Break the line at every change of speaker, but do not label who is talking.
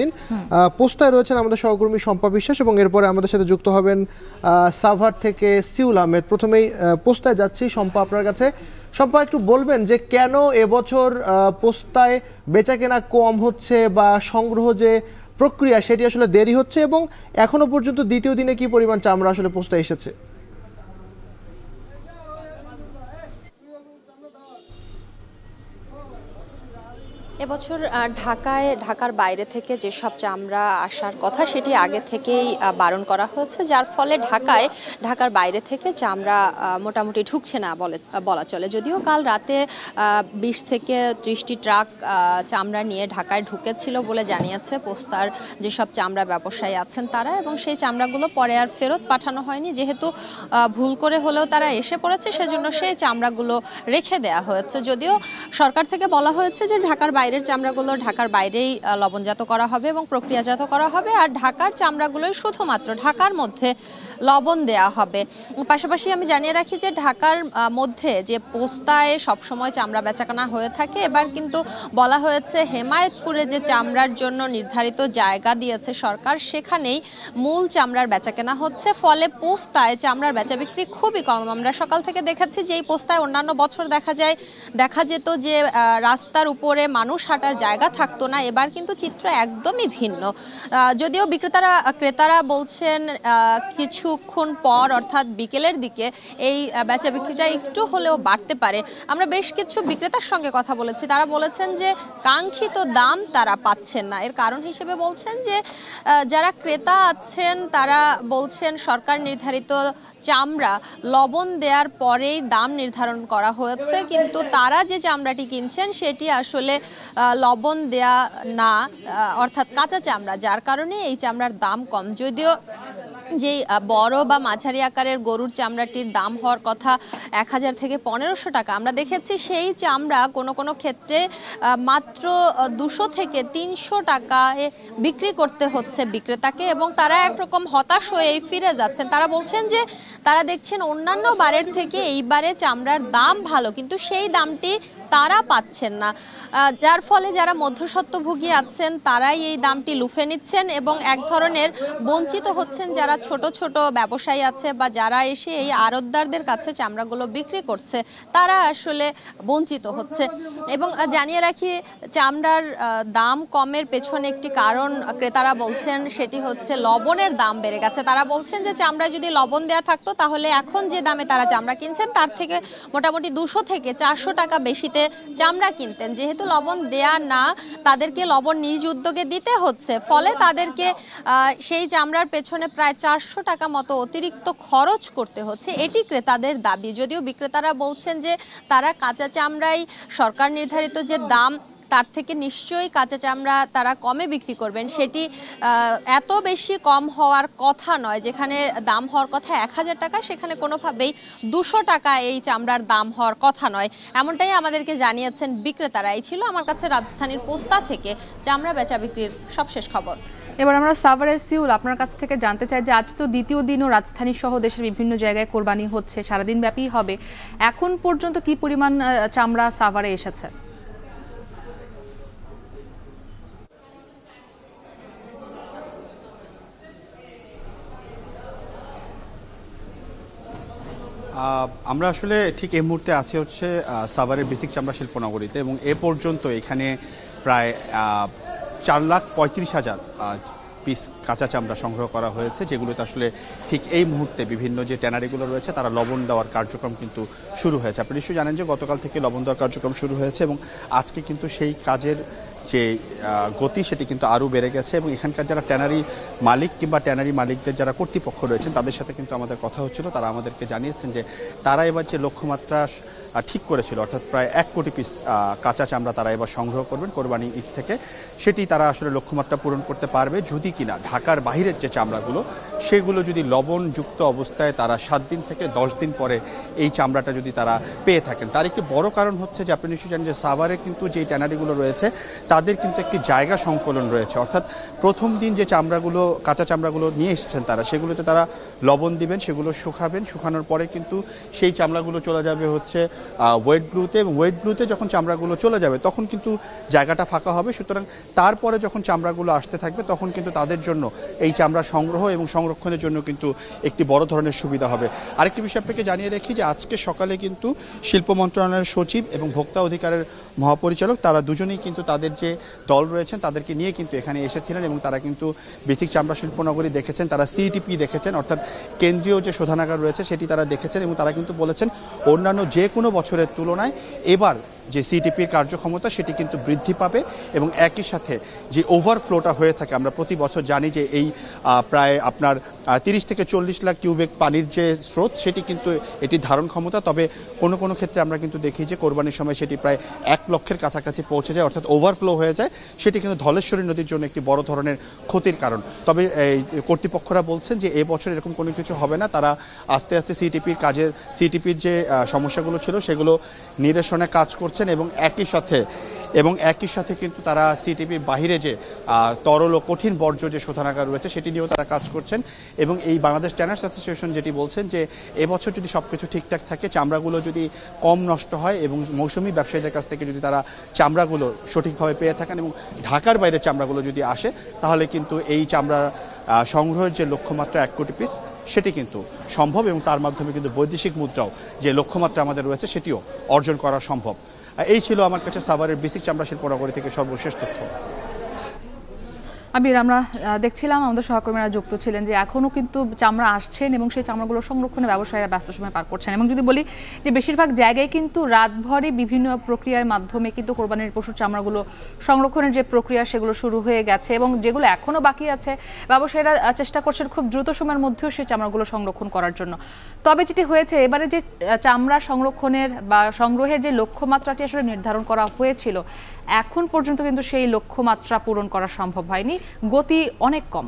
দিন পোস্টায় রয়েছেন আমাদের সহকর্মী শম্পা বিশ্বাস এবং এরপরে আমাদের সাথে যুক্ত হবেন সাভার থেকে সিউল আহমেদ। প্রথমেই পোস্টায় যাচ্ছি শম্পা আপনার কাছে। শম্পা, একটু বলবেন যে কেন এবছর পোস্টায় বেচাকেনা কম হচ্ছে বা সংগ্রহ যে প্রক্রিয়া সেটি আসলে দেরি হচ্ছে এবং এখনো পর্যন্ত দ্বিতীয় দিনে কি পরিমাণ চামড়া আসলে পোস্টায় এসেছে?
এবছর ঢাকার বাইরে থেকে যেসব চামড়া আসার কথা সেটি আগে থেকেই বারণ করা হয়েছে, যার ফলে ঢাকার বাইরে থেকে চামড়া মোটামুটি ঢুকছে না বলা চলে। যদিও কাল রাতে 20 থেকে 30টি ট্রাক চামড়া নিয়ে ঢাকায় ঢুকেছিল বলে জানিয়েছে পোস্তার যেসব চামড়া ব্যবসায়ী আছেন তারা, এবং সেই চামড়াগুলো পরে আর ফেরত পাঠানো হয়নি। যেহেতু ভুল করে হলেও তারা এসে পড়েছে, সেজন্য সেই চামড়াগুলো রেখে দেয়া হয়েছে। যদিও সরকার থেকে বলা হয়েছে যে ঢাকার বাইরের চামড়াগুলো ঢাকার বাইরেই লবণজাত করা হবে এবং প্রক্রিয়াজাত করা হবে, আর ঢাকার চামড়াগুলোই শুধুমাত্র ঢাকার মধ্যে লবণ দেয়া হবে। পাশাপাশি আমি জানিয়ে রাখি যে ঢাকার মধ্যে যে পোস্তায় সবসময় চামড়া বেচাকেনা হয়ে থাকে, এবার কিন্তু বলা হয়েছে হেমায়েতপুরে যে চামড়ার জন্য নির্ধারিত জায়গা দিয়েছে সরকার, সেখানেই মূল চামড়ার বেচাকেনা হচ্ছে। ফলে পোস্তায় চামড়ার বেচা বিক্রি খুবই কম। আমরা সকাল থেকে দেখেছি যে এই পোস্তায় অন্যান্য বছর দেখা যেত যে রাস্তার উপরে মানুষ হাঁটার জায়গা থাকতো না, এবার কিন্তু চিত্র একদমই ভিন্ন। যদিও ক্রেতারা বলছেন কিছুক্ষণ পর অর্থাৎ বিকেলের দিকে এই বেচা বিক্রিটা একটু হলেও বাড়তে পারে। আমরা বেশ কিছু বিক্রেতার সঙ্গে কথা বলেছি, তারা বলেছেন যে কাঙ্ক্ষিত দাম তারা পাচ্ছেন না। এর কারণ হিসেবে বলছেন যে যারা ক্রেতা আছেন তারা বলছেন সরকার নির্ধারিত চামড়া লবণ দেওয়ার পরেই দাম নির্ধারণ করা হয়েছে, কিন্তু তারা যে চামড়াটি কিনছেন সেটি আসলে লবণ দেয়া না, অর্থাৎ কাঁচা চামড়া, যার কারণে এই চামড়ার দাম কম। যদিও যে বড় বা মাঝারি আকারের গরুর চামড়াটির দাম হওয়ার কথা 1000 থেকে 1500 টাকা, আমরা দেখেছি সেই চামড়া কোনো ক্ষেত্রে মাত্র 200 থেকে 300 টাকায় বিক্রি করতে হচ্ছে বিক্রেতাকে, এবং তারা একরকম হতাশ হয়ে ফিরে যাচ্ছেন। তারা বলছেন যে তারা দেখছেন অন্যান্য বারের থেকে এইবারে চামড়ার দাম ভালো, কিন্তু সেই দামটি তারা পাচ্ছেন না, যার ফলে যারা মধ্যস্বত্বভোগী আছেন তারাই এই দামটি লুফে নিচ্ছেন এবং এক ধরনের বঞ্চিত হচ্ছেন যারা ছোট ছোট ব্যবসায়ী আছে বা যারা এসে এই আড়তদারদের কাছে চামড়াগুলো বিক্রি করছে, তারা আসলে বঞ্চিত হচ্ছে। এবং জানিয়ে রাখি চামড়ার দাম কমের পেছনে একটি কারণ ক্রেতারা বলছেন, সেটি হচ্ছে লবণের দাম বেড়ে গেছে। তারা বলছেন যে চামড়ায় যদি লবণ দেওয়া থাকতো তাহলে এখন যে দামে তারা চামড়া কিনছেন তার থেকে মোটামুটি 200 থেকে 400 টাকা বেশিতে চামড়া কিনতেন। যেহেতু লবণ দেয়া না, তাদেরকে লবণ নিজ উদ্যোগে দিতে হচ্ছে, ফলে তাদেরকে সেই চামড়ার পেছনে প্রায় 400 টাকা মতো অতিরিক্ত খরচ করতে হচ্ছে, এটি ক্রেতাদের দাবি। যদিও বিক্রেতারা বলছেন যে তারা কাঁচা চামড়াই সরকার নির্ধারিত যে দাম তার থেকে নিশ্চয়ই কাঁচা চামড়া তারা কমে বিক্রি করবেন, সেটি এত বেশি কম হওয়ার কথা নয়। যেখানে দাম হওয়ার কথা 1000 টাকা, সেখানে কোনোভাবেই 200 টাকা এই চামড়ার দাম হওয়ার কথা নয়, এমনটাই আমাদেরকে জানিয়েছেন বিক্রেতারা। এই ছিল আমার কাছে রাজধানীর পোস্তা থেকে চামড়া বেচা বিক্রির সবশেষ খবর।
এবার আমরা সাভারের সিউল আপনার কাছ থেকে জানতে চাই যে আজ তো দ্বিতীয় দিনও রাজধানী সহ দেশের বিভিন্ন জায়গায় কোরবানি হচ্ছে, সারাদিন ব্যাপী হবে। এখন পর্যন্ত কি পরিমাণ চামড়া সাভারে এসেছে?
আমরা আসলে ঠিক এই মুহূর্তে আছি হচ্ছে সাভারের বেসিক চামড়া শিল্প নগরীতে, এবং এ পর্যন্ত এখানে প্রায় 4,35,000 পিস কাঁচা চামড়া সংগ্রহ করা হয়েছে, যেগুলোতে আসলে ঠিক এই মুহূর্তে বিভিন্ন যে ট্যানারিগুলো রয়েছে তারা লবণ দেওয়ার কার্যক্রম কিন্তু শুরু হয়েছে। আপনি নিশ্চয়ই জানেন যে গতকাল থেকে লবণ দেওয়ার কার্যক্রম শুরু হয়েছে এবং আজকে কিন্তু সেই কাজের যে গতি সেটি কিন্তু আরও বেড়ে গেছে, এবং এখানকার যারা ট্যানারি মালিক কিংবা ট্যানারি মালিকদের যারা কর্তৃপক্ষ রয়েছেন তাদের সাথে কিন্তু আমাদের কথা হচ্ছিল। তারা আমাদেরকে জানিয়েছেন যে তারা এবার যে লক্ষ্যমাত্রা ঠিক করেছিল, অর্থাৎ প্রায় 1 কোটি পিস কাঁচা চামড়া তারা এবার সংগ্রহ করবেন কোরবানি ঈদ থেকে, সেটি তারা আসলে লক্ষ্যমাত্রা পূরণ করতে পারবে যদি কিনা ঢাকার বাইরের যে চামড়াগুলো সেগুলো যদি লবণযুক্ত অবস্থায় তারা 7 দিন থেকে 10 দিন পরে এই চামড়াটা যদি তারা পেয়ে থাকেন। তার একটি বড় কারণ হচ্ছে যে আপনি নিশ্চয়ই জানেন যে সাভারে কিন্তু যে ট্যানারিগুলো রয়েছে তাদের কিন্তু একটি জায়গা সংকলন রয়েছে, অর্থাৎ প্রথম দিন যে চামড়াগুলো কাঁচা চামড়াগুলো নিয়ে এসেছেন তারা, সেগুলোতে তারা লবণ দিবেন, সেগুলো শুকাবেন, শুকানোর পরে কিন্তু সেই চামড়াগুলো চলে যাবে হচ্ছে ওয়েট ব্লুতে, এবং ওয়েট ব্লুতে যখন চামড়াগুলো চলে যাবে তখন কিন্তু জায়গাটা ফাঁকা হবে। সুতরাং তারপরে যখন চামড়াগুলো আসতে থাকবে তখন কিন্তু তাদের জন্য এই চামড়া সংগ্রহ এবং সংরক্ষণের জন্য কিন্তু একটি বড় ধরনের সুবিধা হবে। আরেকটি বিষয় আপনাকে জানিয়ে রাখি যে আজকে সকালে কিন্তু শিল্প মন্ত্রণালয়ের সচিব এবং ভোক্তা অধিকারের মহাপরিচালক তারা দুজনেই কিন্তু তাদের যে দল রয়েছেন তাদেরকে নিয়ে কিন্তু এখানে এসেছিলেন এবং তারা কিন্তু বেসিক চামড়া শিল্পনগরী দেখেছেন, তারা সিটিপি দেখেছেন, অর্থাৎ কেন্দ্রীয় যে শোধনাগার রয়েছে সেটি তারা দেখেছেন এবং তারা কিন্তু বলেছেন অন্যান্য যে কোনো বছরের তুলনায় এবার যে সিটিপির কার্যক্ষমতা সেটি কিন্তু বৃদ্ধি পাবে এবং একই সাথে যে ওভারফ্লোটা হয়ে থাকে, আমরা প্রতি বছর জানি যে এই প্রায় আপনার 30 থেকে 40 লাখ কিউবেক পানির যে স্রোত সেটি কিন্তু এটি ধারণ ক্ষমতা, তবে কোনো কোনো ক্ষেত্রে আমরা কিন্তু দেখি যে কোরবানির সময় সেটি প্রায় 1 লক্ষের কাছাকাছি পৌঁছে যায়, অর্থাৎ ওভারফ্লো হয়ে যায়। সেটি কিন্তু ধলেশ্বরী নদীর জন্য একটি বড় ধরনের ক্ষতির কারণ। তবে এই কর্তৃপক্ষরা বলছেন যে এবছর এরকম কোনো কিছু হবে না, তারা আস্তে আস্তে সিটিপির যে সমস্যাগুলো ছিল সেগুলো নিরসনে কাজ করছে এবং একই সাথে কিন্তু তারা সিটিপির বাহিরে যে তরল ও কঠিন বর্জ্য যে শোধনাগার রয়েছে সেটি নিয়েও তারা কাজ করছেন। এবং এই বাংলাদেশ ট্যানার্স অ্যাসোসিয়েশন যেটি বলছেন যে এবছর যদি সবকিছু ঠিকঠাক থাকে, চামড়াগুলো যদি কম নষ্ট হয় এবং মৌসুমী ব্যবসায়ীদের কাছ থেকে যদি তারা চামড়াগুলো সঠিকভাবে পেয়ে থাকেন এবং ঢাকার বাইরে চামড়াগুলো যদি আসে, তাহলে কিন্তু এই চামড়া সংগ্রহের যে লক্ষ্যমাত্রা 1 কোটি পিস সেটি কিন্তু সম্ভব এবং তার মাধ্যমে কিন্তু বৈদেশিক মুদ্রাও যে লক্ষ্যমাত্রা আমাদের রয়েছে সেটিও অর্জন করা সম্ভব। এই ছিল আমার কাছে সাভারের বেসিক চামড়া শিল্পনগরী থেকে সর্বশেষ তথ্য।
আবির, আমরা দেখছিলাম আমাদের সহকর্মীরা যুক্ত ছিলেন যে এখনও কিন্তু চামড়া আসছেন এবং সেই চামড়াগুলো সংরক্ষণে ব্যবসায়ীরা ব্যস্ত সময় পার করছেন, এবং যদি বলি যে বেশিরভাগ জায়গায় কিন্তু রাতভরে বিভিন্ন প্রক্রিয়ার মাধ্যমে কিন্তু কোরবানির পশুর চামড়াগুলো সংরক্ষণের যে প্রক্রিয়া সেগুলো শুরু হয়ে গেছে, এবং যেগুলো এখনও বাকি আছে ব্যবসায়ীরা চেষ্টা করছেন খুব দ্রুত সময়ের মধ্যেও সেই চামড়াগুলো সংরক্ষণ করার জন্য। তবে যেটি হয়েছে এবারে যে চামড়া সংরক্ষণের বা সংগ্রহের যে লক্ষ্যমাত্রাটি আসলে নির্ধারণ করা হয়েছিল, এখন পর্যন্ত কিন্তু সেই লক্ষ্যমাত্রা পূরণ করা সম্ভব হয়নি, গতি অনেক কম।